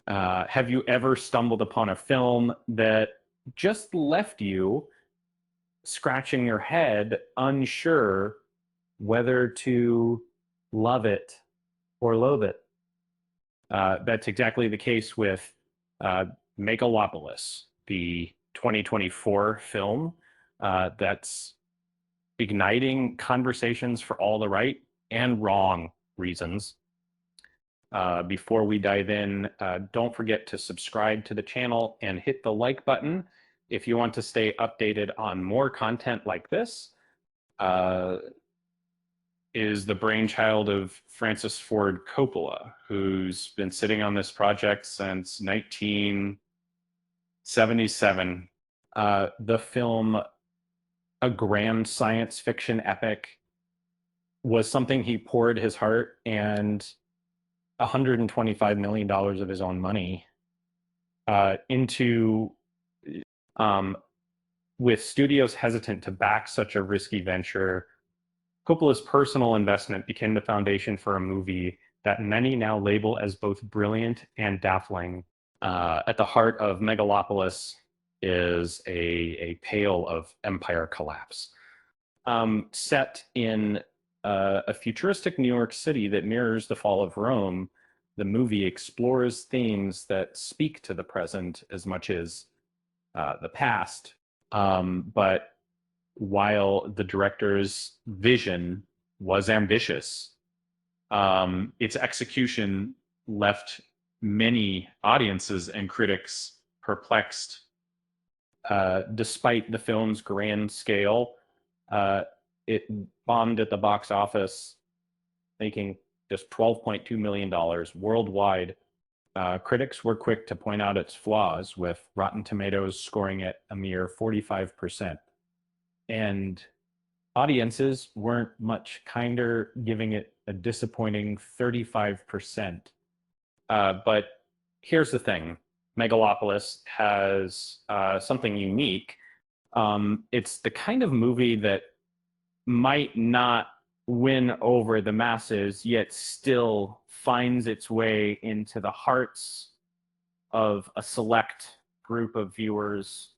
Have you ever stumbled upon a film that just left you scratching your head, unsure whether to love it or loathe it? That's exactly the case with uh, Megalopolis, the 2024 film that's igniting conversations for all the right and wrong reasons. Before we dive in, don't forget to subscribe to the channel and hit the like button if you want to stay updated on more content like this. Uh, is the brainchild of Francis Ford Coppola, who's been sitting on this project since 1977. The film, a grand science fiction epic, was something he poured his heart and $125 million of his own money into, um, with studios hesitant to back such a risky venture. Coppola's personal investment became the foundation for a movie that many now label as both brilliant and dazzling. At the heart of Megalopolis is a tale of empire collapse. Set in a futuristic New York City that mirrors the fall of Rome, the movie explores themes that speak to the present as much as the past. But while the director's vision was ambitious, its execution left many audiences and critics perplexed. Despite the film's grand scale, it bombed at the box office, making just $12.2 million worldwide. Critics were quick to point out its flaws, with Rotten Tomatoes scoring it a mere 45%. And audiences weren't much kinder, giving it a disappointing 35%. But here's the thing. Megalopolis has something unique. It's the kind of movie that might not win over the masses, yet still finds its way into the hearts of a select group of viewers.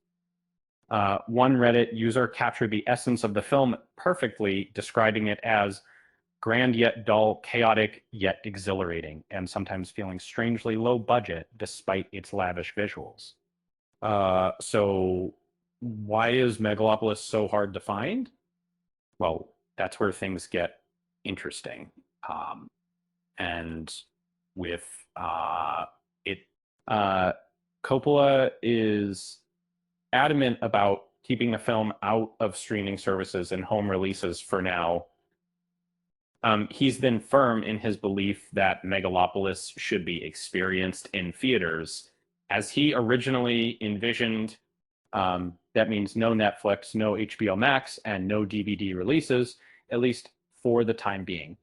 One Reddit user captured the essence of the film perfectly, describing it as grand yet dull, chaotic yet exhilarating, and sometimes feeling strangely low budget despite its lavish visuals. So why is Megalopolis so hard to find? Well, that's where things get interesting. And with it, uh, Coppola is adamant about keeping the film out of streaming services and home releases for now. He's been firm in his belief that Megalopolis should be experienced in theaters. As he originally envisioned, that means no Netflix, no HBO Max, and no DVD releases, at least for the time being.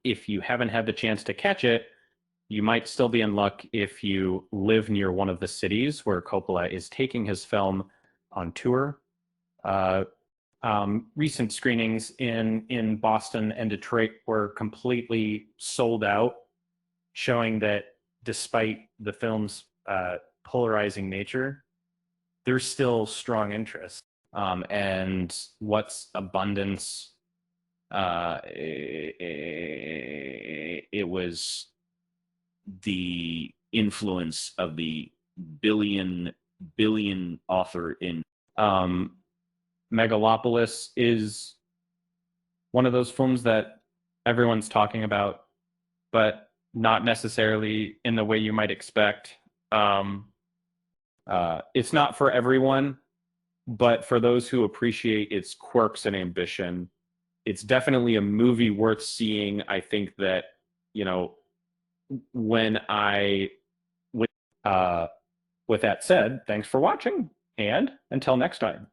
If you haven't had the chance to catch it, you might still be in luck if you live near one of the cities where Coppola is taking his film on tour. Recent screenings in Boston and Detroit were completely sold out, showing that despite the film's polarizing nature, there's still strong interest. And what's abundance? It was the influence of the billion author in Megalopolis is one of those films that everyone's talking about, but not necessarily in the way you might expect. It's not for everyone, but for those who appreciate its quirks and ambition, it's definitely a movie worth seeing. I think that, you know, when I, with, uh, with that said, thanks for watching, and until next time.